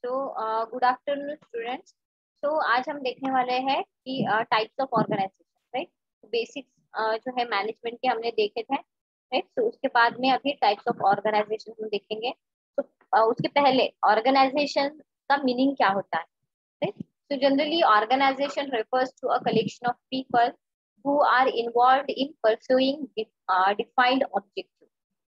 सो good afternoon students. So आज हम देखने वाले हैं कि types of organisation, right. Basics जो है मैनेजमेंट के हमने देखे थे, राइट। तो उसके बाद में अभी टाइप्स ऑफ ऑर्गेनाइजेशन हम देखेंगे। तो उसके पहले ऑर्गेनाइजेशन का मीनिंग क्या होता है, right. So generally organization refers to a collection of people who are involved in pursuing defined objective,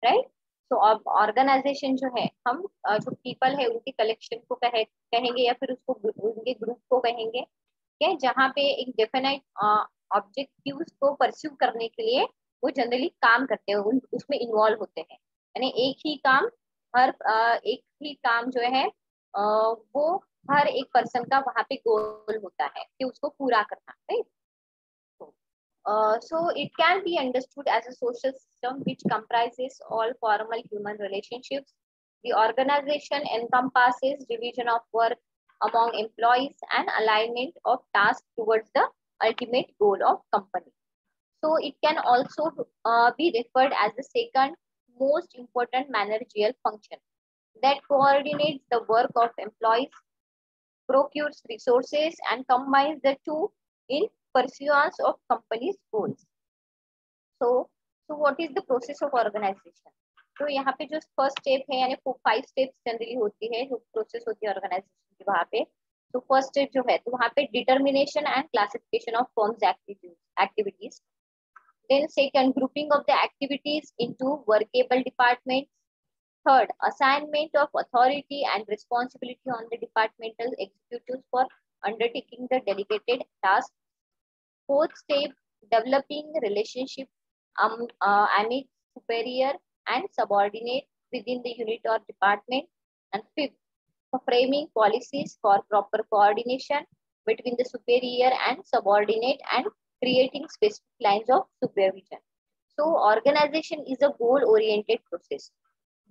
right? So organisation जो है हम जो पीपल है उनके कलेक्शन को कहेंगे या फिर उसको उनके ग्रुप को कहेंगे, ठीक है, जहाँ पे एक डेफिनाइट ऑब्जेक्टिव्स को परस्यू करने के लिए वो जनरली काम करते हैं, उसमें इन्वॉल्व होते हैं। यानी एक ही काम एक ही काम जो है वो हर एक पर्सन का वहां पे गोल होता है कि उसको पूरा करना, right. So it can be understood as a social system which comprises all formal human relationships. The organization encompasses division of work among employees and alignment of tasks towards the ultimate goal of company. So it can also be referred as the second most important managerial function that coordinates the work of employees, procures resources, and combines the two in pursuance of company's goals. So what is the process of organization? तो यहाँ पे जो first step है, यानी 5 steps generally होती है जो process होती है ऑर्गेनाइजेशन की वहाँ पे। तो फर्स्ट स्टेप जो है, तो वहाँ पे determination and classification of firms activities. Then second, grouping of the activities into workable departments. Third, assignment of authority and responsibility on the departmental executives for undertaking the delegated tasks. Fourth step, developing relationship amid superior and subordinate within the unit or department. And fifth, framing policies for proper coordination between the superior and subordinate and creating specific lines of supervision. So organization is a goal-oriented process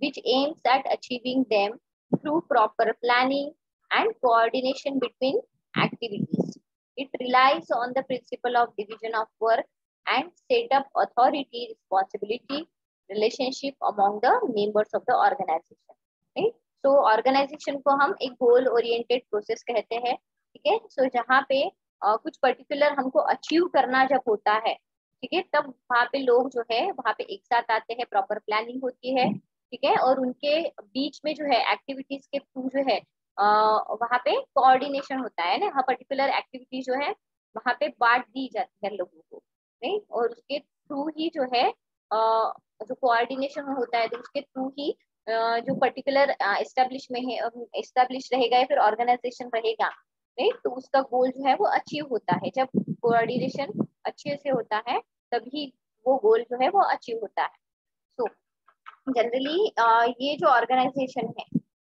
which aims at achieving them through proper planning and coordination between activities. It relies on the principle of division of work and set up authority, responsibility, relationship among the members of the organization. Right? So organization को हम एक goal oriented process कहते हैं, ठीक है। सो जहाँ पे कुछ पर्टिकुलर हमको अचीव करना जब होता है, ठीक है, तब वहाँ पे लोग जो है वहाँ पे एक साथ आते हैं, प्रॉपर प्लानिंग होती है, ठीक है, और उनके बीच में जो है एक्टिविटीज के थ्रू जो है वहाँ पे कोऑर्डिनेशन होता है ना। हाँ, पर्टिकुलर एक्टिविटी जो है वहाँ पे बांट दी जाती है लोगों को, नहीं, और उसके थ्रू ही जो है जो कोऑर्डिनेशन होता है, तो उसके थ्रू ही जो पर्टिकुलर एस्टेब्लिश रहेगा या फिर ऑर्गेनाइजेशन रहेगा, नहीं, तो उसका गोल जो है वो अचीव होता है। जब कोऑर्डिनेशन अच्छे से होता है तभी वो गोल जो है वो अचीव होता है। सो जनरली ये जो ऑर्गेनाइजेशन है,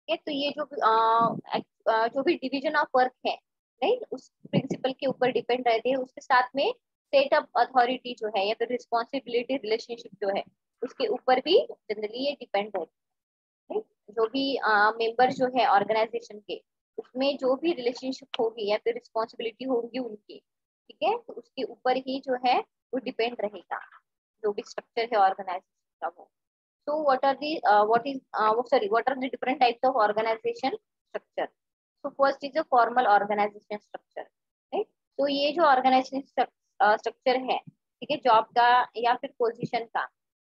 तो ये जो भी डिवीजन ऑफ वर्क है, नहीं, उस प्रिंसिपल के ऊपर डिपेंड रहती है। उसके साथ में सेट अप अथॉरिटी जो है या फिर रिस्पॉन्सिबिलिटी रिलेशनशिप जो है उसके ऊपर भी जनरली ये डिपेंड रहती है। जो भी मेंबर जो है ऑर्गेनाइजेशन के, उसमें जो भी रिलेशनशिप होगी या फिर रिस्पॉन्सिबिलिटी होगी उनकी, ठीक है, तो उसके ऊपर ही जो है वो डिपेंड रहेगा जो भी स्ट्रक्चर है ऑर्गेनाइजेशन का वो। So what are the different types of organization structure? So first is a formal organization structure, right? तो ये जो organization structure है, ठीक है, जॉब का या फिर पोजीशन का,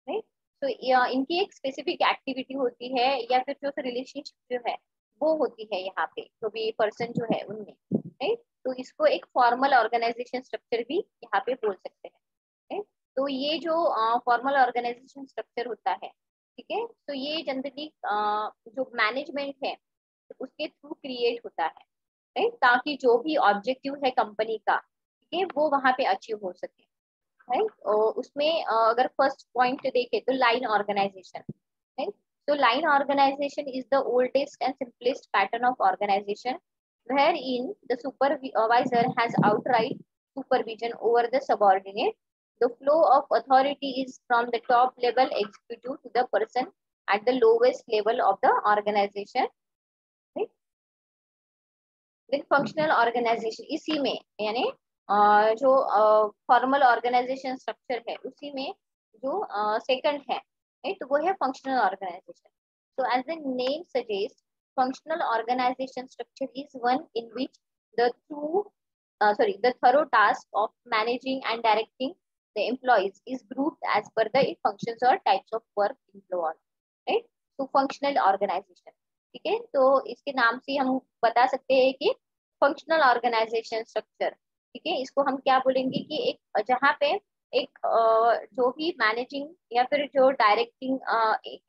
right? तो इनकी एक स्पेसिफिक एक्टिविटी होती है या फिर जो रिलेशनशिप जो है वो होती है यहाँ पे जो भी पर्सन जो है उनमें, right? तो इसको एक फॉर्मल ऑर्गेनाइजेशन स्ट्रक्चर भी यहाँ पे बोल सकते हैं, right? तो ये जो फॉर्मल ऑर्गेनाइजेशन स्ट्रक्चर होता है, ठीक है, तो ये जनरली जो मैनेजमेंट है उसके थ्रू क्रिएट होता है, राइट, ताकि जो भी ऑब्जेक्टिव है कंपनी का, ठीक है, वो वहां पे अचीव हो सके, राइट। और उसमें अगर फर्स्ट पॉइंट देखें तो लाइन ऑर्गेनाइजेशन, राइट। तो line organisation is the oldest and simplest pattern of organisation wherein the supervisor has outright supervision over the subordinate. The flow of authority is from the top level executive to the person at the lowest level of the organization. Right? Then functional organization, इसी में यानी जो formal organisation structure है उसी में जो second है, तो वो है functional organisation. So as the name suggests, functional organization structure is one in which the the thorough task of managing and directing the employees is grouped as per the functions or types of work involved, right? तो functional organization, ठीक है, तो इसके नाम से हम बता सकते हैं कि फंक्शनल ऑर्गेनाइजेशन स्ट्रक्चर, ठीक है, इसको हम क्या बोलेंगे कि एक जहाँ पे एक जो भी मैनेजिंग या फिर जो डायरेक्टिंग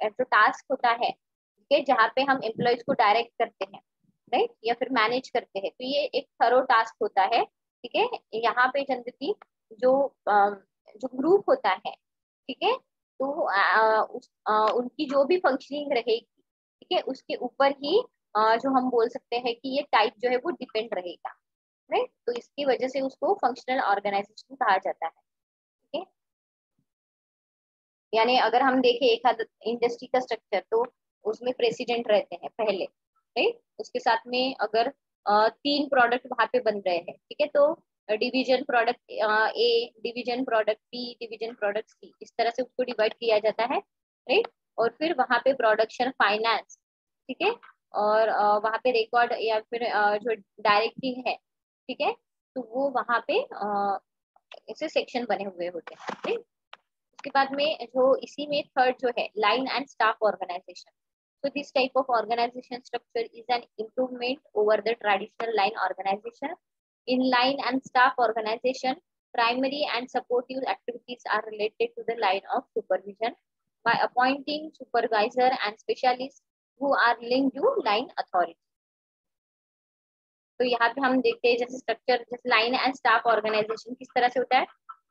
जो टास्क होता है, ठीक है, जहाँ पे हम एम्प्लॉयज को डायरेक्ट करते हैं, राइट, या फिर मैनेज करते हैं, तो ये एक थरो टास्क होता है, ठीक है। यहाँ पे जनरली जो जो ग्रुप होता है, ठीक है, तो उनकी जो भी फंक्शनिंग रहेगी, ठीक है, उसके ऊपर ही जो हम बोल सकते हैं कि ये टाइप जो है वो डिपेंड रहेगा, राइट, तो इसकी वजह से उसको फंक्शनल ऑर्गेनाइजेशन कहा जाता है, ठीक है। यानी अगर हम देखें एक आध इंडस्ट्री का स्ट्रक्चर, तो उसमें प्रेसिडेंट रहते हैं पहले, राइट, उसके साथ में अगर 3 प्रोडक्ट वहां पे बन रहे हैं, ठीक है, तो division product A, division product B, division product C, इस तरह से उसको डिवाइड किया जाता है, राइट, और फिर वहां पे प्रोडक्शन, फाइनेंस, ठीक है, और वहां पे रिकॉर्ड या फिर जो डायरेक्टिंग है, ठीक है, तो वो वहां पे ऐसे सेक्शन बने हुए होते हैं, ठीक। उसके बाद में जो इसी में थर्ड जो है line and staff organisation, so this type of organization structure is an improvement over the traditional line organization. In line and staff organization, primary and supportive activities are related to the line of supervision by appointing supervisor and specialists who are linked to line authority. तो यहाँ पे हम देखते हैं जैसे structure, जैसे line and staff organisation किस तरह से होता है,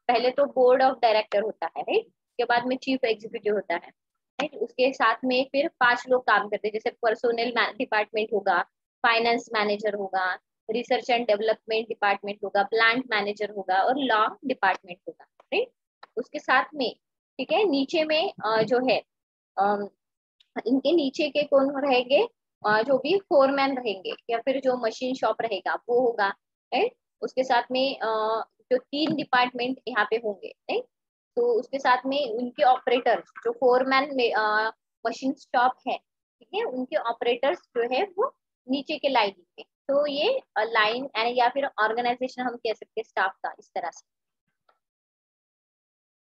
पहले तो बोर्ड ऑफ डायरेक्टर होता है, राइट, उसके बाद में चीफ एग्जीक्यूटिव होता है, राइट, उसके साथ में फिर 5 लोग काम करते हैं, जैसे पर्सोनल डिपार्टमेंट होगा, फाइनेंस मैनेजर होगा, रिसर्च एंड डेवलपमेंट डिपार्टमेंट होगा, प्लांट मैनेजर होगा और लॉ डिपार्टमेंट होगा, राइट। उसके साथ में, ठीक है, नीचे में जो है इनके नीचे के कौन रहेंगे, जो भी फोरमैन रहेंगे या फिर जो मशीन शॉप रहेगा वो होगा, राइट। उसके साथ में जो 3 डिपार्टमेंट यहाँ पे होंगे, राइट, तो उसके साथ में उनके ऑपरेटर्स, जो फोरमैन मशीन शॉप है, ठीक है, उनके ऑपरेटर्स जो है वो नीचे के लाइन पे, तो ये लाइन या फिर ऑर्गेनाइजेशन हम कह सकते हैं स्टाफ का, इस तरह से।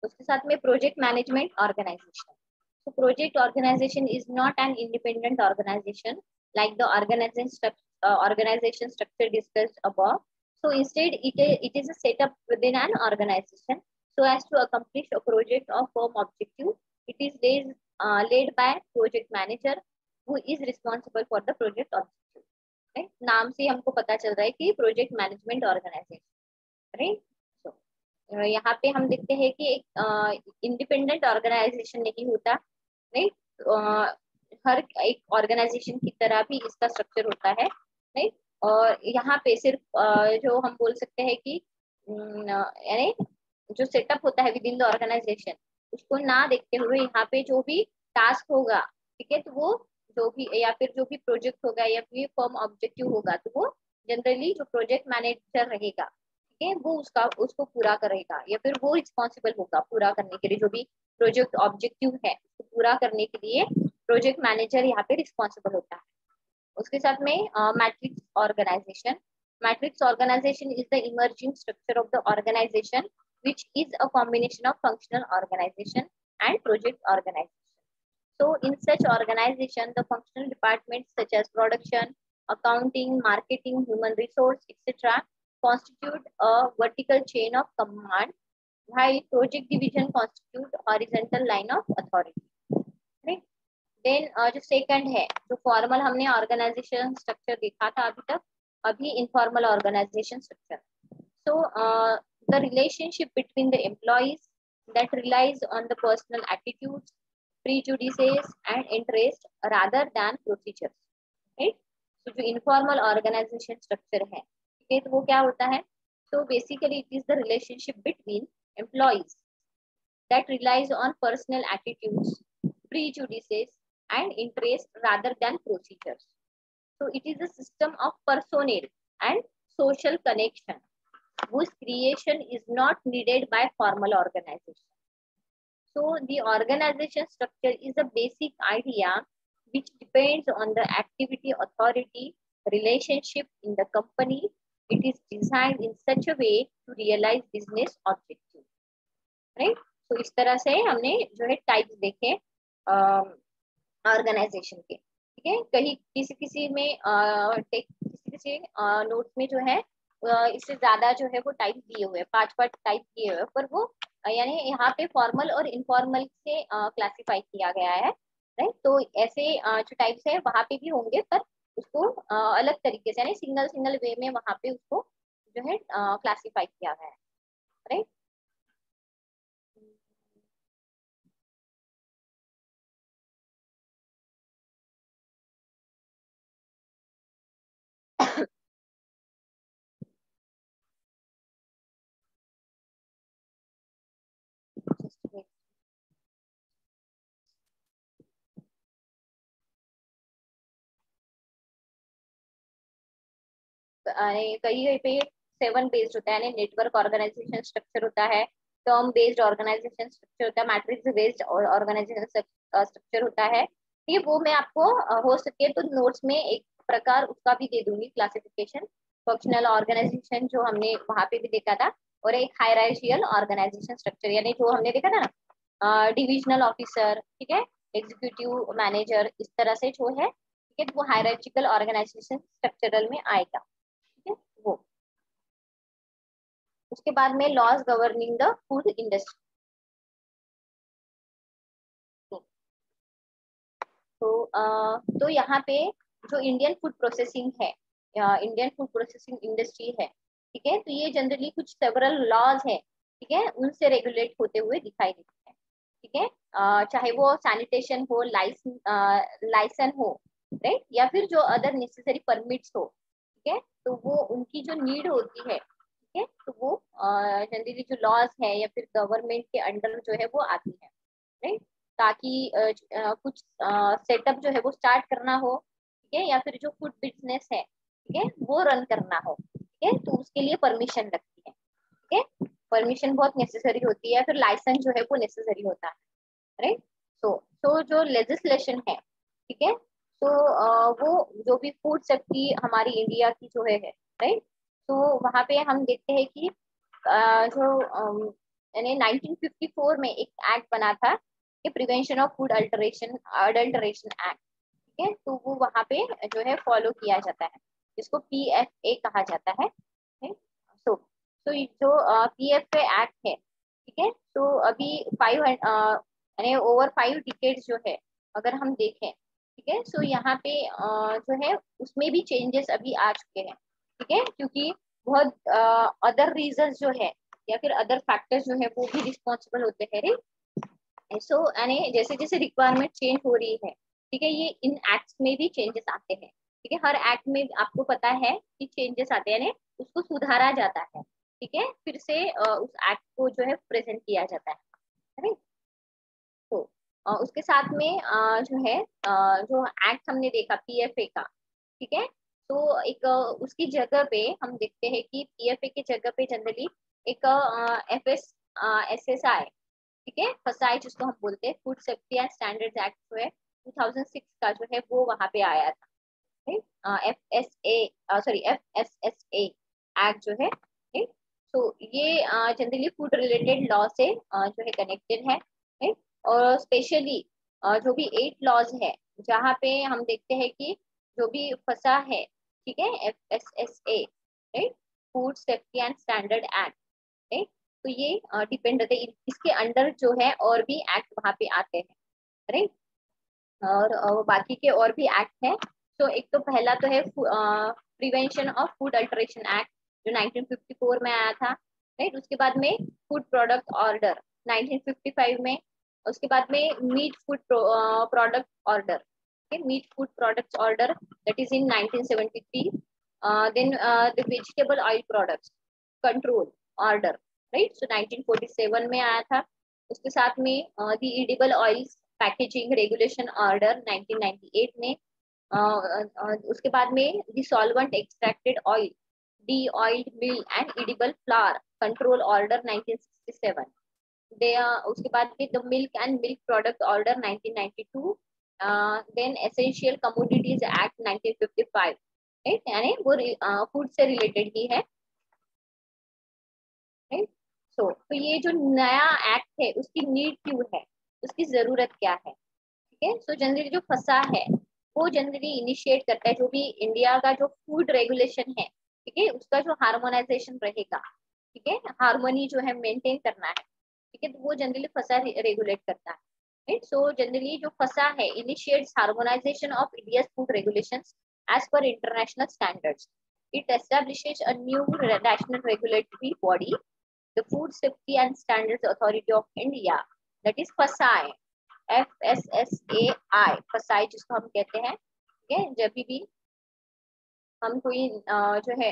उसके साथ में project management organisation, so project organization is not an independent organization like the organization structure discussed above. So instead, it is a setup within an organization so as to accomplish a project of firm objective. It is led by project manager who is responsible for the project objective. Right? नाम से हमको पता चल रहा है कि project management organisation, right. यहाँ पे हम देखते हैं कि एक इंडिपेंडेंट ऑर्गेनाइजेशन नहीं होता, राइट, हर एक ऑर्गेनाइजेशन की तरह भी इसका स्ट्रक्चर होता है, राइट, और यहाँ पे सिर्फ जो हम बोल सकते हैं कि यानी जो सेटअप होता है विद इन द ऑर्गेनाइजेशन, उसको ना देखते हुए यहाँ पे जो भी टास्क होगा, ठीक है, तो वो जो भी या फिर जो भी प्रोजेक्ट होगा या फिर फर्म ऑब्जेक्टिव होगा, तो वो जनरली जो प्रोजेक्ट मैनेजर रहेगा, ठीक है, वो उसको पूरा करेगा या फिर वो रिस्पॉन्सिबल होगा पूरा करने के लिए, जो भी प्रोजेक्ट ऑब्जेक्टिव है उसको पूरा करने के लिए प्रोजेक्ट मैनेजर यहाँ पे रिस्पॉन्सिबल होता है। उसके साथ में matrix organisation, matrix organisation is the emerging structure of the organisation which is a combination of functional organization and project organization. So in such organization, the functional departments such as production, accounting, marketing, human resource, etc. constitute a vertical chain of command, while project division constitute horizontal line of authority. Right? Then जो second है, जो formal हमने organization structure देखा था अभी तक, अभी informal organization structure. So the relationship between the employees that relies on the personal attitudes, prejudices and interest rather than procedures, right? So जो informal organization structure है, ठीक है, तो वो क्या होता है, so basically it is the relationship between employees that relies on personal attitudes, prejudices and interest rather than procedures. So it is a system of personnel and social connection whose creation is not needed by formal organization. So the organization structure is a basic idea which depends on the activity authority relationship in the company. It is designed in such a way to realize business objective, right? तो इस तरह से हमने जो है types देखे organisation के, ठीक है। कहीं किसी किसी में किसी किसी नोट्स में जो है इससे ज्यादा जो है वो टाइप दिए हुए हैं, 5 टाइप दिए हुए हैं, पर वो यानी यहाँ पे फॉर्मल और इनफॉर्मल से क्लासिफाई किया गया है, राइट। तो ऐसे जो टाइप्स है वहाँ पे भी होंगे, पर उसको अलग तरीके से यानी सिंगल सिंगल वे में वहाँ पे उसको जो है क्लासिफाई किया गया है, राइट। कहीं कहीं पे 7 बेस्ड होता है, यानी नेटवर्क ऑर्गेनाइजेशन स्ट्रक्चर होता है, टर्म बेस्ड ऑर्गेनाइजेशन स्ट्रक्चर होता है, मैट्रिक्स बेस्ड ऑर्गेनाइजेशन स्ट्रक्चर होता है। ये वो मैं आपको हो सके तो नोट्स में एक प्रकार उसका भी दे दूंगी क्लासिफिकेशन। फंक्शनल ऑर्गेनाइजेशन जो हमने वहां पे भी देखा था, और एक हायरार्कियल ऑर्गेनाइजेशन स्ट्रक्चर यानी जो हमने देखा था ना, डिविजनल ऑफिसर, ठीक है, एग्जीक्यूटिव मैनेजर, इस तरह से जो है, ठीक है, वो हायरार्कियल ऑर्गेनाइजेशन स्ट्रक्चरल में आएगा, ठीक है वो। उसके बाद में laws governing the food industry. तो यहाँ पे जो इंडियन फूड प्रोसेसिंग है, इंडियन फूड प्रोसेसिंग इंडस्ट्री है, ठीक है, तो ये जनरली कुछ सेवरल लॉज है, ठीक है, उनसे रेगुलेट होते हुए दिखाई देते हैं, ठीक है। चाहे वो सैनिटेशन हो, लाइसन हो, राइट, या फिर जो अदर नेसेसरी परमिट्स हो, ठीक है, तो वो उनकी जो नीड होती है, ठीक है, तो वो जनरली जो लॉज है या फिर गवर्नमेंट के अंडर जो है वो आती है, राइट, ताकि कुछ सेटअप जो है वो स्टार्ट करना हो, ठीक है, या फिर जो फूड बिजनेस है, ठीक है, वो रन करना हो, ठीक है, तो उसके लिए परमिशन लगती है, ठीक है, परमिशन बहुत नेसेसरी होती है, फिर लाइसेंस जो है वो नेसेसरी होता है, राइट। तो जो लेजिस्लेशन है, ठीक है, तो वो जो भी फूड सेफ्टी हमारी इंडिया की जो है, राइट, तो वहाँ पे हम देखते हैं कि जो यानी 1954 में एक एक्ट बना था कि prevention of food alteration adulteration act, ठीक है, तो वो वहाँ पे जो है फॉलो किया जाता है, जिसको PFA कहा जाता है, सो तो जो PFA एक्ट है, ठीक है, तो अभी 5 यानी ओवर 5 डिकेड्स जो है अगर हम देखें, ठीक है, सो यहाँ पे जो है उसमें भी चेंजेस अभी आ चुके हैं, ठीक है, क्योंकि बहुत अदर रीजंस जो है या फिर अदर फैक्टर्स जो है वो भी रिस्पॉन्सिबल होते हैं, सो यानी जैसे जैसे रिक्वायरमेंट चेंज हो रही है, ठीक है, ये इन एक्ट्स में भी चेंजेस आते हैं, ठीक है, हर एक्ट में आपको पता है कि चेंजेस आते हैं, यानी उसको सुधारा जाता है, ठीक है, फिर से उस एक्ट को जो है प्रेजेंट किया जाता है, राइट। तो उसके साथ में जो है जो एक्ट हमने देखा PFA का, ठीक है, तो एक उसकी जगह पे हम देखते हैं कि PFA की जगह पे जनरली एक FSSAI, ठीक है, फसाई जिसको हम बोलते हैं, food safety and standards act जो है 2006 का जो है वो वहां पे आया था, ठीक, FSSA एक्ट जो है, ठीक। तो ये जनरली फूड रिलेटेड लॉ से जो है कनेक्टेड है, ठीक, और स्पेशली जो भी 8 लॉज है जहाँ पे हम देखते हैं कि जो भी फंसा है, ठीक है, FSSA, right, food safety and standard act, right, तो ये डिपेंड रहते हैं, इसके अंडर जो है और भी एक्ट वहाँ पे आते हैं, राइट, और बाकी के और भी एक्ट है। तो एक तो पहला तो है prevention of food alteration act जो 1954 में आया था, राइट, उसके बाद में फूड प्रोडक्ट ऑर्डर 1955 में, उसके बाद में meat food product order, meat food products order that is in 1973, then the vegetable oil products control order, right, so 1947 में आया था। उसके साथ में the edible oils packaging regulation order 1998 में, उसके बाद में the solvent extracted oil de oiled meal and edible flour control order 1967, दे उसके बाद में the milk and milk product order 1992, then essential commodities act 1955, right, यानी वो फूड से रिलेटेड ही है, राइट। तो ये जो नया एक्ट है उसकी नीड क्यों है, उसकी जरूरत क्या है, ठीक है। सो जनरली जो फसा है वो जनरली इनिशिएट करता है, जो भी इंडिया का जो फूड रेगुलेशन है, ठीक है, उसका जो हार्मोनाइजेशन रहेगा, ठीक है, हार्मोनी जो है मेंटेन करना है, ठीक है, तो वो जनरली फसा रेगुलेट करता है, राइट। सो जनरली जो फसा है initiates harmonisation of India's food regulations as per international standards. It establishes a new national regulatory body, the Food Safety and Standards Authority of India, that is FSSAI, FSSAI, FSSAI जिसको हम कहते हैं, ठीक है। जब भी हम कोई जो है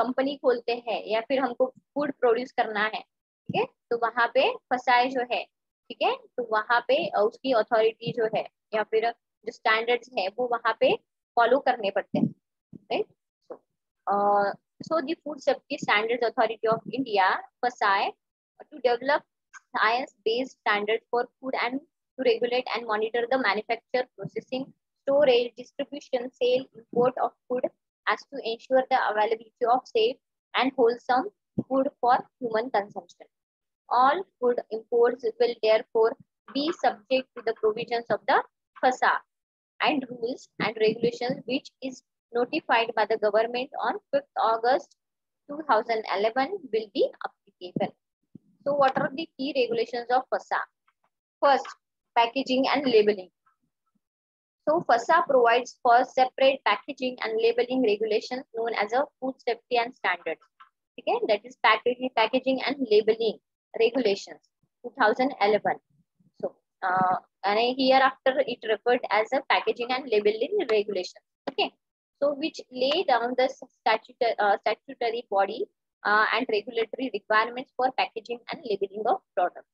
कंपनी खोलते हैं या फिर हमको फूड प्रोड्यूस करना है, ठीक है, तो वहाँ पे FSSAI जो है, ठीक है, तो वहाँ पे उसकी अथॉरिटी जो है या फिर जो स्टैंडर्ड्स है वो वहाँ पे फॉलो करने पड़ते हैं, right. So the Food Safety Standards Authority of India, FSSAI, to develop science-based standards for food and to regulate and monitor the manufacture, processing, storage, distribution, sale, import of food, as to ensure the availability of safe and wholesome food for human consumption. All food imports will therefore be subject to the provisions of the FSSAI and rules and regulations, which is notified by the government on 5th August 2011 will be applicable. So what are the key regulations of FSSAI? First, packaging and labeling. So FSSAI provides for separate packaging and labeling regulations known as a food safety and standards. Okay, that is packaging and labeling regulations 2011. So and hereafter it referred as a packaging and labeling regulation. Okay, so which lay down the statutory body and regulatory requirements for packaging and labeling of products.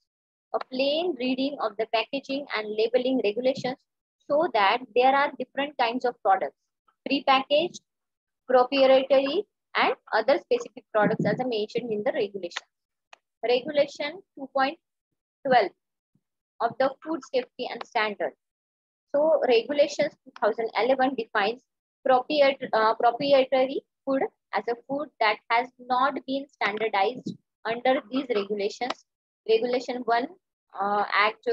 A plain reading of the packaging and labeling regulations show that there are different kinds of products: pre-packaged, proprietary, and other specific products as mentioned in the regulation. Regulation 2.12 of the Food Safety and Standards. So regulations 2011 defines proprietary food as a food that has not been standardized under these regulations. Regulation 1 Act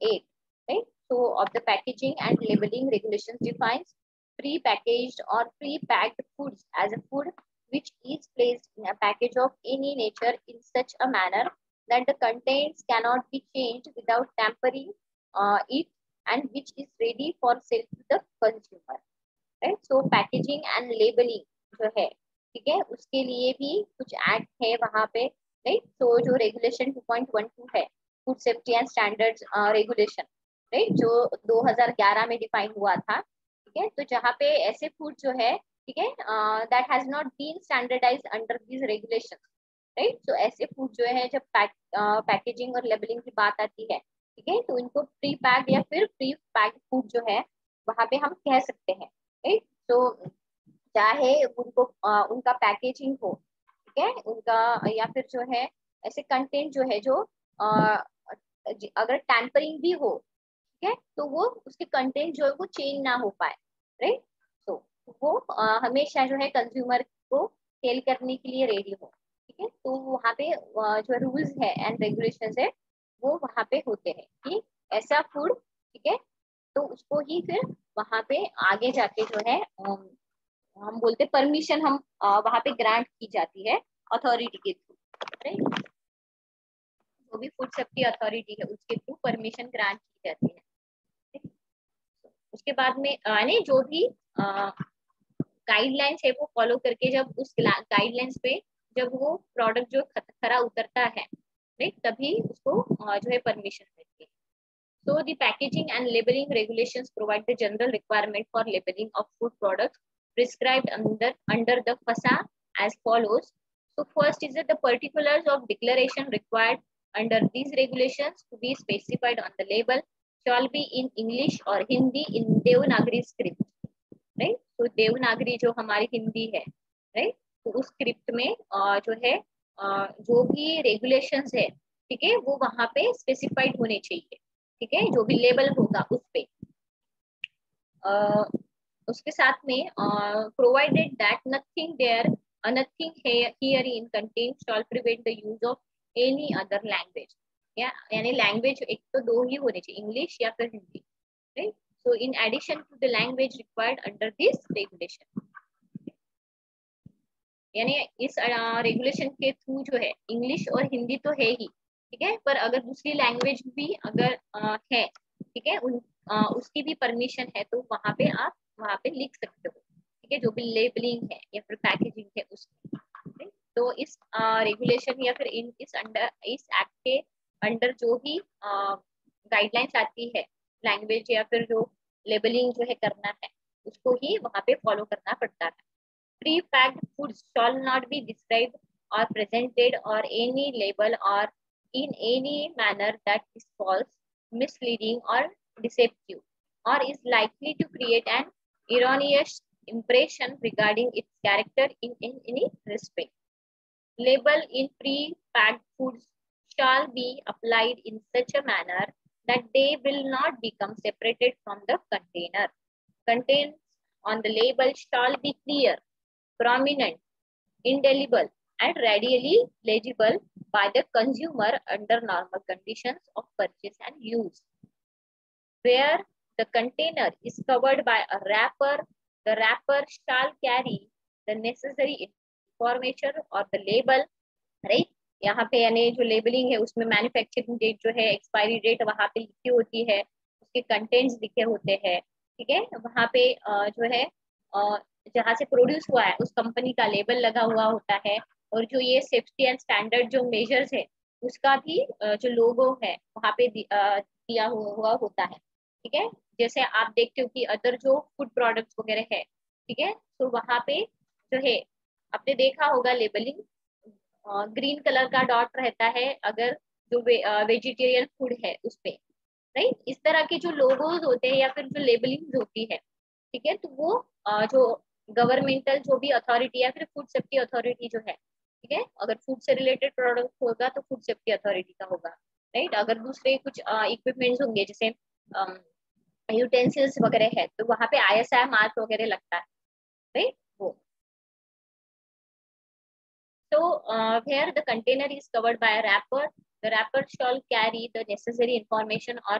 8, right? So of the packaging and labeling regulations defines pre-packaged or pre-packed foods as a food which is placed in a package of any nature in such a manner that the contents cannot be changed without tampering it, and which is ready for sale to the consumer, right? So packaging and labeling जो है, ठीक है, उसके लिए भी कुछ act है वहाँ पे, राइट। तो जो रेगुलेशन 2.12 है, food safety and standards regulation, right, जो 2011 में डिफाइन हुआ था, ठीक है। तो जहाँ पे ऐसे फूड जो है, ठीक है, that has not been standardised under this regulation, right. तो ऐसे फूड जो है जब पैकेजिंग और लेबलिंग की बात आती है, ठीक है, तो इनको प्री पैक्ड या फिर प्री पैक्ड फूड जो है वहां पे हम कह सकते हैं, राइट। तो चाहे उनको उनका पैकेजिंग हो, ठीक है, उनका या फिर जो है ऐसे कंटेंट जो है जो अगर टैम्परिंग भी हो, ठीक है, तो वो उसके कंटेंट जो है वो चेंज ना हो पाए, राइट। तो वो हमेशा जो है कंज्यूमर को सेल करने के लिए रेडी हो, ठीक है। तो वहाँ पे जो रूल्स है एंड रेगुलेशंस है वो वहाँ पे होते हैं कि ऐसा फूड, ठीक है, तो उसको ही फिर वहाँ पे आगे जाके जो है हम बोलते परमिशन हम वहाँ पे ग्रांट की जाती है अथॉरिटी के थ्रू, राइट। जो भी फूड सेफ्टी अथॉरिटी है उसके थ्रू परमिशन ग्रांट की जाती है। उसके बाद में यानी जो भी गाइडलाइंस है वो फॉलो करके जब उस गाइडलाइंस पे जब वो प्रोडक्ट जो खरा उतरता है, राइट, तभी उसको जो है परमिशन मिलती है। So the packaging and labeling regulations provide the general requirement for labeling of food products prescribed under the FSSAI as follows. So first is that the particulars of declaration required under these regulations to be specified on the label shall be in English or Hindi in Devanagari script, right? So Devanagari जो हमारी हिंदी है, right? तो उस script में जो है जो भी regulations है, ठीक है, वो वहाँ पे स्पेसिफाइड होने चाहिए, ठीक है, जो भी लेबल होगा उस पे, उसके साथ में provided that nothing there nothing here in contain shall prevent the use of any other language, या यानी लैंग्वेज एक तो दो ही होने चाहिए, इंग्लिश या फिर Hindi, right. So in addition to the language required under this regulation, यानी इस रेगुलेशन के थ्रू जो है इंग्लिश और हिंदी तो है ही, ठीक है, पर अगर दूसरी लैंग्वेज भी अगर है, ठीक है, उसकी भी परमिशन है, तो वहां पे आप वहां पे लिख सकते हो, ठीक है, जो भी लेबलिंग है या फिर पैकेजिंग है उसकी। तो इस रेगुलेशन या फिर इस एक्ट के अंडर जो भी गाइडलाइंस आती है लैंग्वेज या फिर जो लेबलिंग जो है करना है, उसको ही वहां पे फॉलो करना पड़ता है। Pre-packed foods shall not be described or presented or any label or in any manner that is false, misleading or deceptive, or is likely to create an erroneous impression regarding its character in any respect. Label in pre-packed foods shall be applied in such a manner that they will not become separated from the container. Contents on the label shall be clear, prominent, indelible, and readily legible by the consumer under normal conditions of purchase and use. Where the container is covered by a wrapper, the wrapper shall carry the necessary information or the label, right? यहाँ पे यानी जो labelling है उसमें manufacturing date जो है, expiry date वहां पे लिखी होती है, उसके कंटेंट्स लिखे होते हैं, ठीक है, वहां पे जो है जहाँ से प्रोड्यूस हुआ है उस कंपनी का लेबल लगा हुआ होता है, और जो ये सेफ्टी एंड स्टैंडर्ड जो मेजर्स है उसका भी जो लोगो है वहां पे दिया हुआ होता है, ठीक है। जैसे आप देखते हो कि अदर जो फूड प्रोडक्ट्स वगैरह है, ठीक है, तो वहां पे जो है आपने देखा होगा लेबलिंग ग्रीन कलर का डॉट रहता है अगर जो वेजिटेरियन फूड है उसपे, राइट। इस तरह के जो लोगोज होते हैं या फिर जो लेबलिंग होती है, ठीक है, तो वो जो गवर्नमेंटल जो भी अथॉरिटी या फिर फूड सेफ्टी अथॉरिटी जो है, ठीक है, अगर फूड से रिलेटेड प्रोडक्ट होगा तो फूड सेफ्टी अथॉरिटी का होगा, राइट। अगर दूसरे कुछ इक्विपमेंट्स होंगे जैसे यूटेंसिल्स वगैरह है तो वहां पे ISI मार्क वगैरह लगता है, राइट। वो So, where the container is covered by a wrapper, the wrapper shall carry the necessary information or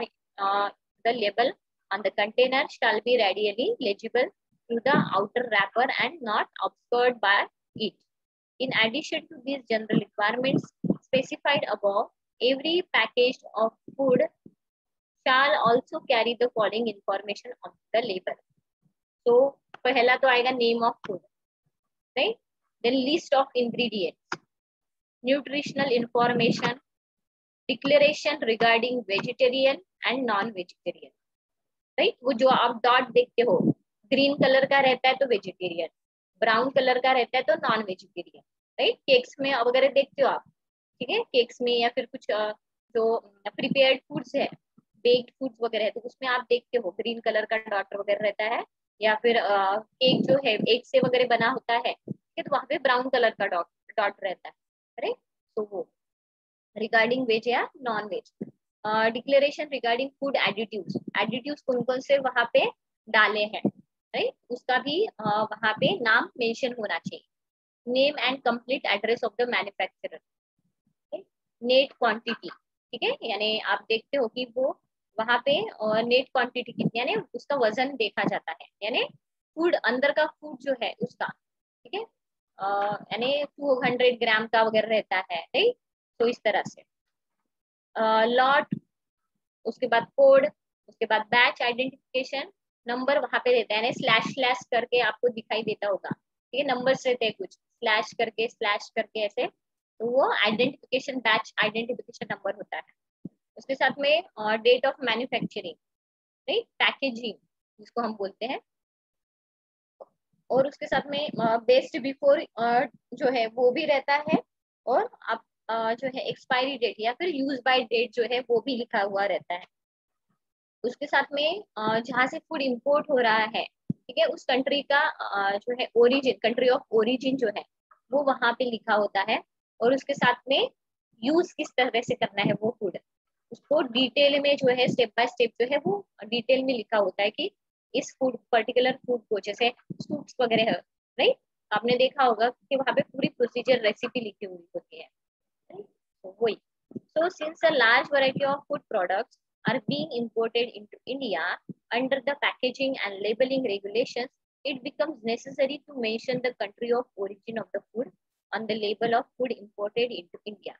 the label on the container shall be readily legible through the outer wrapper and not obscured by it. In addition to these general requirements specified above, every package of food shall also carry the following information on the label. So, पहला तो आएगा name of food, right? Then list of ingredients, nutritional information, declaration regarding vegetarian and non-vegetarian, right? वो जो आप dot देखते हो green colour का रहता है तो वेजिटेरियन, ब्राउन कलर का रहता है तो नॉन वेजिटेरियन, राइट। केक्स में वगैरह देखते हो आप, ठीक है, केक्स में या फिर कुछ जो प्रिपेयर्ड फूड्स है, बेक्ड फूड्स वगैरह है, तो उसमें आप देखते हो ग्रीन कलर का डॉट वगैरह रहता है, या फिर केक जो है एग से वगैरह बना होता है, तो वहां पे ब्राउन कलर का डॉट रहता है, राइट। तो वो रिगार्डिंग वेज या non veg. Declaration regarding food additives, additives कौन कौन से वहां पे डाले हैं, राइट, उसका भी वहां पे नाम मेंशन होना चाहिए। Name and complete address of the manufacturer, net quantity, ठीक है, यानी आप देखते हो कि वो वहां पे नेट क्वांटिटी कितनी, यानी उसका वजन देखा जाता है, यानी फूड अंदर का फूड जो है उसका, ठीक है, यानी 200 ग्राम का वगैरह रहता है, राइट। तो इस तरह से लॉट, उसके बाद कोड, उसके बाद बैच आइडेंटिफिकेशन नंबर वहां पे रहता है, यानी स्लैश स्लैश करके आपको दिखाई देता होगा, ठीक है, नंबर्स रहते हैं कुछ स्लैश करके ऐसे, तो वो आइडेंटिफिकेशन बैच आइडेंटिफिकेशन नंबर होता है। उसके साथ में date of manufacturing, right, packaging जिसको हम बोलते हैं, और उसके साथ में बेस्ड बिफोर जो है वो भी रहता है, और आप जो है एक्सपायरी डेट या फिर यूज बाय डेट जो है वो भी लिखा हुआ रहता है। उसके साथ में जहाँ से फूड इंपोर्ट हो रहा है, ठीक है, उस कंट्री का जो है ओरिजिन, कंट्री ऑफ ओरिजिन जो है वो वहां पे लिखा होता है, और उसके साथ में यूज किस तरह से करना है वो फूड, उसको डिटेल में जो है स्टेप बाय स्टेप जो है वो डिटेल में लिखा होता है कि इस फूड पर्टिकुलर फूड को, जैसे सूप्स वगैरह है, राइट, आपने देखा होगा कि वहाँ पे पूरी प्रोसीजर रेसिपी लिखी हुई होती है, तो वही. So since a large variety of food products are being imported into India under the packaging and labeling regulations, it becomes necessary to mention the country of origin of the food on the label of food imported into India.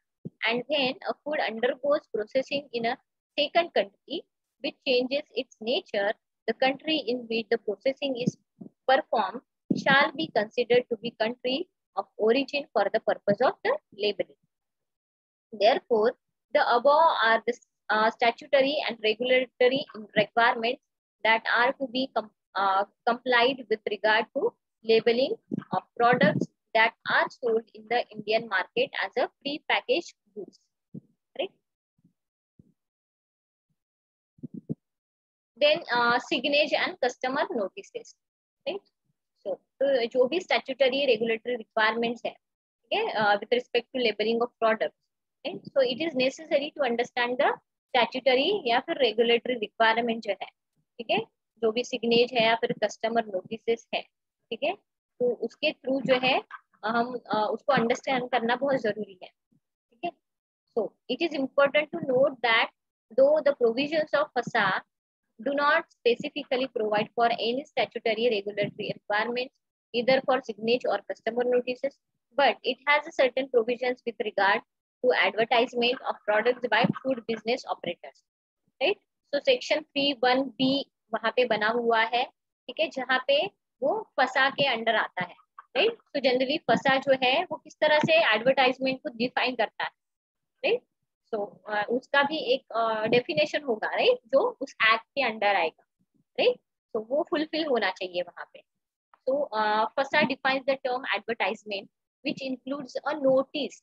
And when a food undergoes processing in a second country, which changes its nature, the country in which the processing is performed shall be considered to be country of origin for the purpose of the labeling. Therefore, the above are the statutory and regulatory requirements that are to be complied with regard to labeling of products that are sold in the Indian market as a pre-packaged goods. Right? Then signage and customer notices. Right? So, जो भी statutory regulatory requirements है, okay, with respect to labeling of products. Okay? So it is necessary to understand the statutory या फिर regulatory requirement जो है, ठीक है, जो भी signage है या फिर customer notices है, ठीक है, तो उसके through जो है हम उसको understand करना बहुत जरूरी है, ठीक है. So it is important to note that though the provisions of FASA do not specifically provide for any statutory regulatory requirements either for signage or customer notices, but it has a certain provisions with regard to advertisement of products by food business operators, right? So section 3(1)(b) वहाँ पे बना हुआ है, ठीक है, जहाँ पे वो फसा के अंडर आता है, राइट. तो जनरली फसा जो है वो किस तरह से एडवर्टाइजमेंट को डिफाइन करता है, राइट. सो उसका भी एक डेफिनेशन होगा, राइट, जो उस एक्ट के अंडर आएगा, राइट. तो वो फुलफिल होना चाहिए वहाँ पे. So FASA defines the term advertisement, which includes a notice.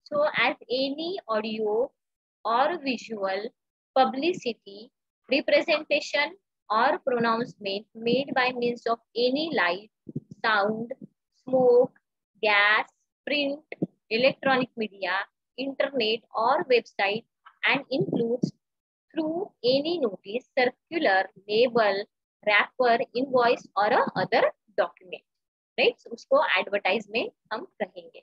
So as any audio or visual publicity, representation or pronouncement made by means of any light, sound, smoke, gas, print, electronic media, internet or website, and includes through any notice, circular, label, wrapper, invoice or a other document, right? So, उसको advertisement हम कहेंगे,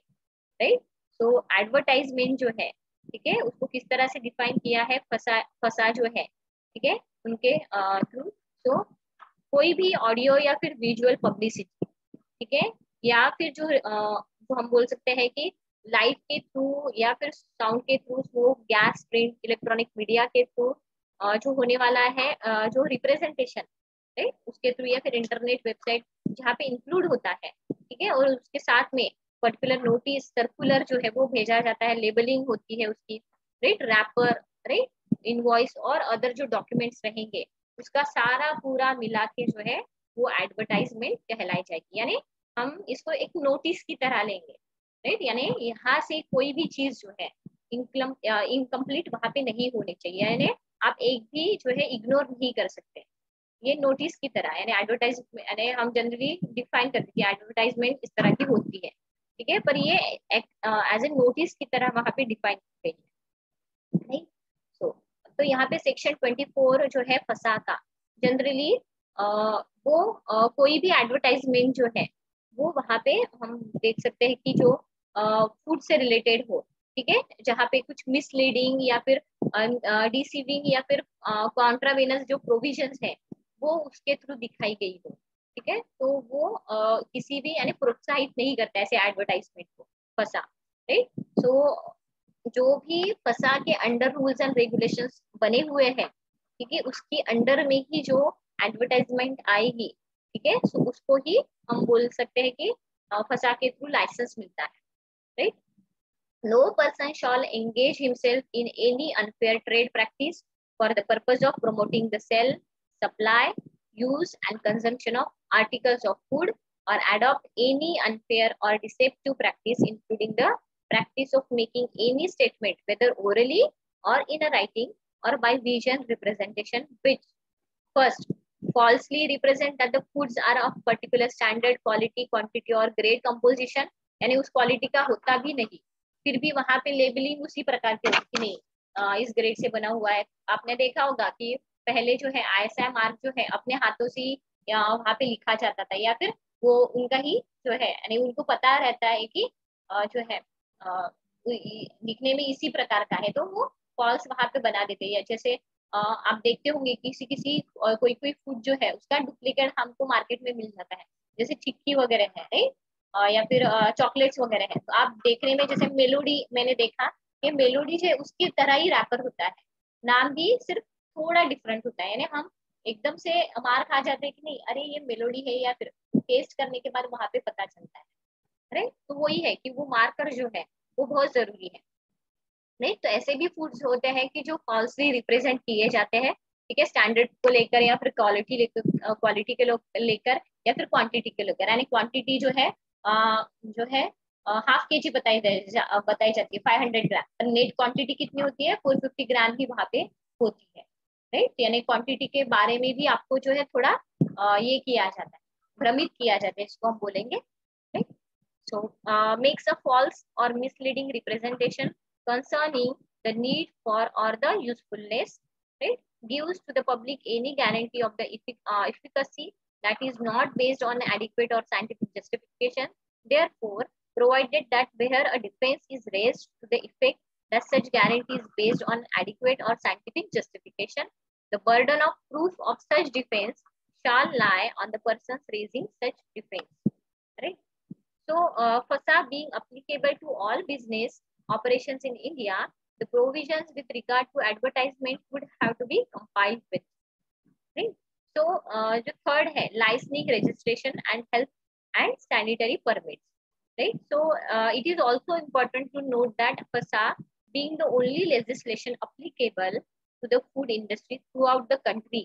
right. सो advertisement जो है, ठीक है, उसको किस तरह से डिफाइन किया है फसा जो है, ठीक है, उनके थ्रू. तो कोई भी ऑडियो या फिर विजुअल पब्लिसिटी, ठीक है, या फिर जो हम बोल सकते हैं कि लाइट के थ्रू या फिर साउंड के through, smoke, gas, print, electronic media के थ्रू जो होने वाला है, जो रिप्रेजेंटेशन है उसके थ्रू, या फिर इंटरनेट वेबसाइट जहाँ पे इंक्लूड होता है, ठीक है, और उसके साथ में पर्टिकुलर नोटिस, सर्कुलर जो है वो भेजा जाता है, लेबलिंग होती है उसकी, राइट, रैपर, राइट, इनवॉइस और अदर जो डॉक्यूमेंट्स रहेंगे, उसका सारा पूरा मिला के जो है वो एडवर्टाइजमेंट कहलाई जाएगी. यानी हम इसको एक नोटिस की तरह लेंगे, राइट. यानी यहाँ से कोई भी चीज जो है इनकम्प्लीट वहां पे नहीं होनी चाहिए, यानी आप एक भी जो है इग्नोर नहीं कर सकते. ये नोटिस की तरह, यानी एडवर्टाइजमेंट, यानी हम जनरली डिफाइन करते हैं एडवर्टाइजमेंट इस तरह की होती है, ठीक है, पर ये एज ए नोटिस की तरह वहां पे डिफाइन की गई है, नहीं. तो यहाँ पे सेक्शन 24 जो है फसा का, जनरली वो कोई भी एडवर्टाइजमेंट जो है वो वहां पे हम देख सकते हैं कि जो फूड से रिलेटेड हो, ठीक है, जहाँ पे कुछ मिसलीडिंग या फिर डिसीविंग या फिर कॉन्ट्रावेनस जो प्रोविजंस है वो उसके थ्रू दिखाई गई हो, ठीक है, तो वो किसी भी यानी प्रोत्साहित नहीं करता ऐसे एडवर्टाइजमेंट को, फसा, राइट. सो जो भी फसा के अंडर रूल्स एंड रेगुलेशंस बने हुए हैं, ठीक है, उसकी अंडर में ही जो एडवर्टाइजमेंट आएगी, ठीक है, सो उसको ही हम बोल सकते हैं कि फसा के थ्रू लाइसेंस मिलता है, right. No person shall engage himself in any unfair trade practice for the purpose of promoting the sale, supply, use and consumption of articles of food, or adopt any unfair or deceptive practice, including the practice of making any statement, whether orally or in a writing or by vision representation, which first falsely represent that the foods are of particular standard, quality, quantity or grade composition, यानी उस quality का होता भी नहीं, फिर भी वहां पे लेबलिंग उसी प्रकार की होती नहीं, इस ग्रेड से बना हुआ है. आपने देखा होगा कि पहले जो है ISI मार्क जो है अपने हाथों से वहाँ पे लिखा जाता था, या फिर वो उनका ही जो है यानी उनको पता रहता है कि जो है लिखने में इसी प्रकार का है, तो वो फॉल्स वहां पे बना देते हैं। जैसे आप देखते होंगे किसी किसी कोई कोई फूड जो है उसका डुप्लीकेट हमको मार्केट में मिल जाता है, जैसे चिक्की वगैरह है, राइट, या फिर चॉकलेट्स वगैरह है, तो आप देखने में जैसे मेलोडी मैंने देखा, ये मेलोडी जो है उसकी तरह ही रैपर होता है, नाम भी सिर्फ थोड़ा डिफरेंट होता है, यानी हम एकदम से मार खा जाते हैं कि नहीं अरे ये मेलोडी है, या फिर टेस्ट करने के बाद वहां पे पता चलता है। राइट, तो वही है कि वो मार्कर जो है वो बहुत जरूरी है। नहीं तो ऐसे भी फूड्स होते हैं कि जो फॉल्सली रिप्रेजेंट किए जाते हैं, ठीक है, स्टैंडर्ड को लेकर या फिर क्वालिटी के लेकर या फिर क्वांटिटी के लेकर, यानी क्वांटिटी जो है 1/2 kg बताई जाती है 500 ग्राम, पर नेट क्वांटिटी कितनी होती है 450 ग्राम ही वहां पे होती है। राइट, यानी क्वांटिटी के बारे में भी आपको जो है थोड़ा ये किया जाता है, भ्रमित किया जाता है, इसको हम बोलेंगे। So, makes a false or misleading representation concerning the need for or the usefulness, right? Gives to the public any guarantee of the efficacy that is not based on adequate or scientific justification. Therefore, provided that where a defense is raised to the effect that such guarantee is based on adequate or scientific justification, the burden of proof of such defense shall lie on the persons raising such defense. Right? So, FASA being applicable to all business operations in India, the provisions with regard to advertisement would have to be complied with. Right? So, the third है licensing, registration, and health and sanitary permits. Right? So, it is also important to note that FASA being the only legislation applicable to the food industry throughout the country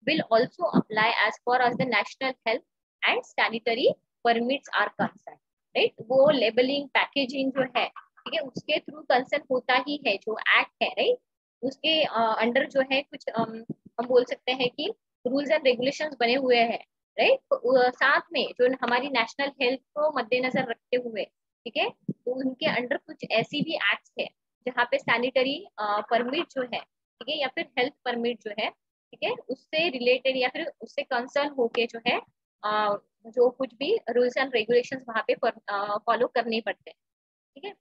will also apply as far as the national health and sanitary permits are concerned. Right, वो labelling packaging जो है, ठीक है, उसके through concern होता ही है, जो act है, राइट, उसके अंडर जो है कुछ हम बोल सकते हैं कि रूल्स एंड रेगुलेशंस बने हुए हैं। राइट, तो साथ में जो हमारी नेशनल हेल्थ को मद्देनजर रखते हुए, ठीक है, तो उनके अंडर कुछ ऐसी भी एक्ट्स है जहाँ पे सैनिटरी परमिट जो है, ठीक है, या फिर हेल्थ परमिट जो है, ठीक है, उससे रिलेटेड या फिर उससे कंसर्न होके जो है जो कुछ भी रूल्स एंड रेगुलेशंस वहाँ पे फॉलो करने पड़ते हैं। ठीक है,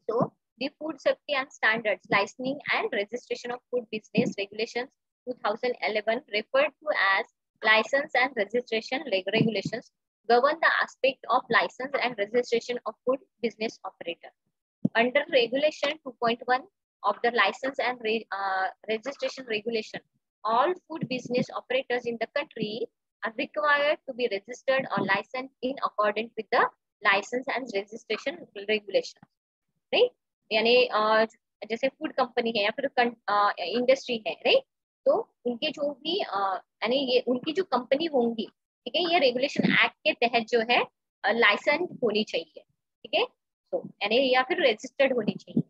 so the food safety and standards licensing and registration of food business regulations 2011 referred to as license and registration regulations govern the aspect of license and registration of food business operator. Under regulation 2.1 of the license and registration regulation, all food business operators in the country are required to be registered or licensed in accordance with the license and registration regulations. Right, यानी जैसे food company है या फिर industry है, right, तो उनके जो भी यानी ये उनकी जो कंपनी होंगी, ठीक है, ये रेगुलेशन एक्ट के तहत जो है लाइसेंस होनी चाहिए, ठीक है, तो यानी या फिर रजिस्टर्ड होनी चाहिए।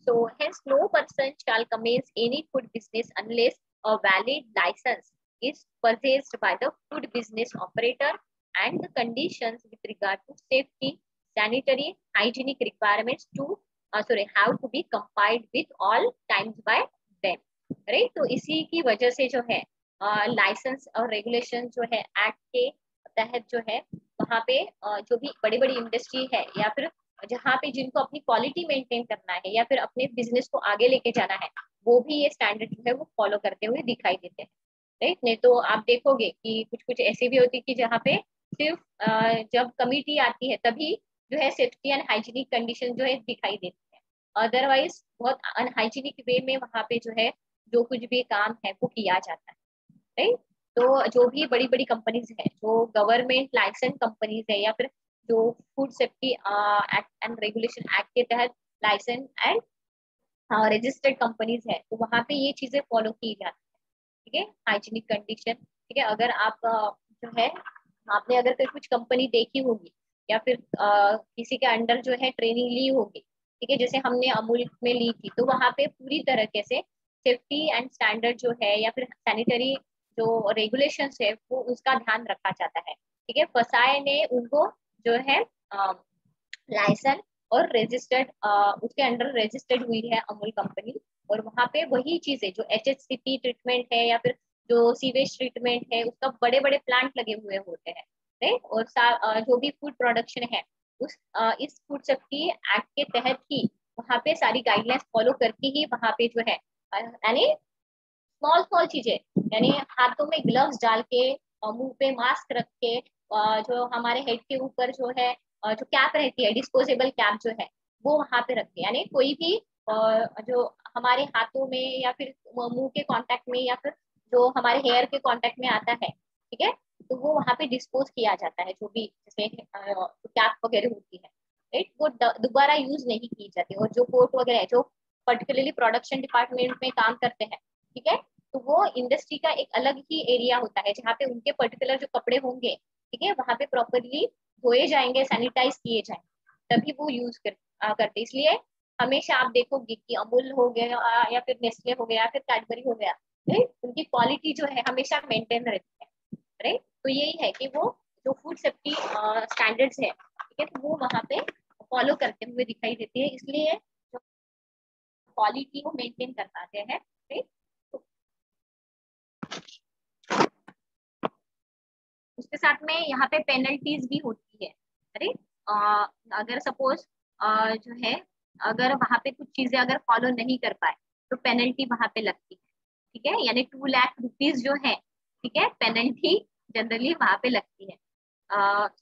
So hence no person shall commence any food business unless a valid license is purchased by the food business operator and the conditions with regard to safety, sanitary, hygienic requirements have to be complied with all times by them. Right? तो इसी की वजह से जो है licence और regulation जो है एक्ट के तहत जो है वहाँ पे जो भी बड़ी बड़ी इंडस्ट्री है या फिर जहाँ पे जिनको अपनी क्वालिटी मेंटेन करना है या फिर अपने बिजनेस को आगे लेके जाना है, वो भी ये स्टैंडर्ड जो है वो फॉलो करते हुए दिखाई देते हैं। राइट, नहीं तो आप देखोगे कि कुछ कुछ ऐसे भी होती है कि जहाँ पे सिर्फ जब कमिटी आती है तभी जो है सेफ्टी एंड हाइजीनिक कंडीशन जो है दिखाई देती है, अदरवाइज बहुत अनहाइजीनिक वे में वहाँ पे जो है जो कुछ भी काम है वो किया जाता है। राइट, तो जो भी बड़ी बड़ी कंपनीज है, जो गवर्नमेंट लाइसेंस कंपनीज है या फिर जो food safety act and regulation act के तहत लाइसेंस एंड रजिस्टर्ड कंपनीज है, तो वहाँ पे ये चीजें फॉलो की जाती है। ठीक है, हाइजीनिक कंडीशन, ठीक है, अगर आप जो है आपने अगर कोई कुछ कंपनी देखी होगी या फिर किसी के अंडर जो है ट्रेनिंग ली होगी, ठीक है, जैसे हमने अमूल में ली थी, तो वहाँ पे पूरी तरीके से सेफ्टी एंड स्टैंडर्ड जो है या फिर सैनिटरी जो रेगुलेशंस है वो उसका ध्यान रखा जाता है। ठीक है, फसाए ने उनको जो है लाइसेंस और रजिस्टर्ड उसके अंडर रजिस्टर्ड हुई है अमूल कंपनी, और वहां पे वही चीजें जो HCP ट्रीटमेंट है या फिर जो सीवेज ट्रीटमेंट है, उसका बड़े बड़े प्लांट लगे हुए होते हैं, राइट। और जो भी फूड प्रोडक्शन है इस फूड सेफ्टी एक्ट के तहत ही वहां पे सारी गाइडलाइंस फॉलो करके ही वहां पे जो है यानी स्मॉल स्मॉल चीजें, यानी हाथों में ग्लव्स डाल के मुंह पे मास्क रख के जो हमारे हेड के ऊपर जो है जो कैप रहती है, डिस्पोजेबल कैप जो है वो वहां पे रखते हैं। यानी कोई भी जो हमारे हाथों में या फिर मुंह के कांटेक्ट में या फिर जो हमारे हेयर के कांटेक्ट में आता है, ठीक है, तो वो वहां पे डिस्पोज किया जाता है, जो भी जैसे कैप वगैरह होती है, राइट, वो दोबारा यूज नहीं की जाती। और जो कोट वगैरह है जो पर्टिकुलरली प्रोडक्शन डिपार्टमेंट में काम करते हैं, ठीक है, तो वो इंडस्ट्री का एक अलग ही एरिया होता है जहाँ पे उनके पर्टिकुलर जो कपड़े होंगे, ठीक है, वहां पे प्रॉपरली धोए जाएंगे, सैनिटाइज किए जाएंगे, तभी वो यूज करते। इसलिए हमेशा आप देखोगे कि अमूल हो गया या फिर नेस्ले हो गया या फिर कैडबरी हो गया, राइट, उनकी क्वालिटी जो है हमेशा मेंटेन रहती है, राइट। तो यही है कि वो जो फूड सेफ्टी स्टैंडर्ड्स है, ठीक है, तो वो वहां पे फॉलो करते हुए दिखाई देती है, इसलिए जो क्वालिटी को मेंटेन कर पाते हैं, राइट। उसके साथ में यहाँ पे पेनल्टीज भी होती है। अरे अगर सपोज जो है, अगर वहां पे कुछ चीजें अगर फॉलो नहीं कर पाए तो पेनल्टी वहां पे लगती है, ठीक है, यानी 2 लाख रुपीज जो है, ठीक है, पेनल्टी जनरली वहां पे लगती है।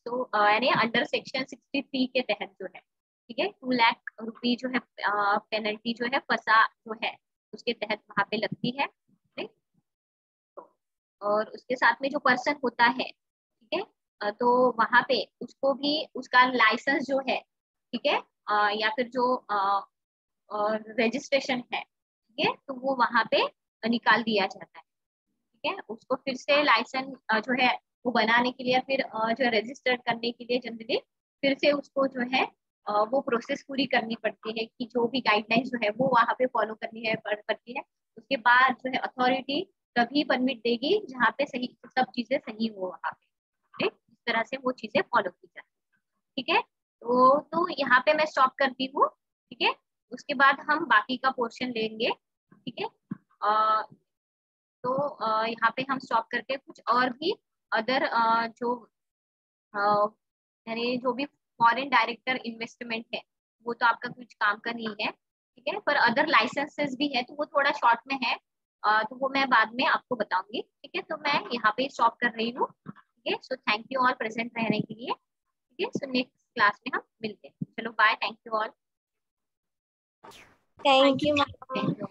तो यानी अंडर सेक्शन 63 के तहत जो है, ठीक है, 2 लाख रुपी जो है पेनल्टी जो है फंसा जो है उसके तहत वहां पे लगती है, ठीक? और उसके साथ में जो पर्सन होता है, ठीक है, तो वहां पे उसको भी उसका लाइसेंस जो है, ठीक है, या फिर जो रजिस्ट्रेशन है, ठीक है, तो वो वहां पे निकाल दिया जाता है, ठीक है। उसको फिर से लाइसेंस जो है वो बनाने के लिए फिर जो रजिस्टर करने के लिए जनरली फिर से उसको जो है वो प्रोसेस पूरी करनी पड़ती है कि जो भी गाइडलाइंस जो है वो वहां पे फॉलो करनी है पड़ती है। उसके बाद जो है अथॉरिटी तभी परमिट देगी जहाँ पे सही सब चीजें सही हो वहां पे, ठीक? इस तरह से वो चीजें फॉलो की जाती है, ठीक है। तो यहाँ पे मैं स्टॉप करती हूँ, ठीक है। उसके बाद हम बाकी का पोर्शन लेंगे, ठीक है। तो यहाँ पे हम स्टॉप करते हैं। कुछ और भी अदर जो यानी जो भी फॉरेन डायरेक्टर इन्वेस्टमेंट है वो तो आपका कुछ काम का नहीं है, ठीक है, पर अदर लाइसेंसेस भी है तो वो थोड़ा शॉर्ट में है, तो वो मैं बाद में आपको बताऊंगी, ठीक है। तो मैं यहाँ पे स्टॉप कर रही हूँ, ठीक है। So thank you all present रहने के लिए, ठीक है। सो नेक्स्ट क्लास में हम मिलते हैं। चलो bye, thank you all. Thank you thank ma'am. You.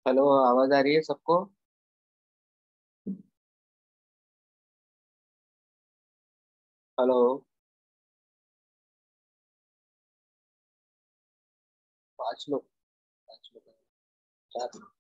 Hello, आवाज आ रही है सबको? हेलो। 5 लोग, 5 लोग, 4 लोग।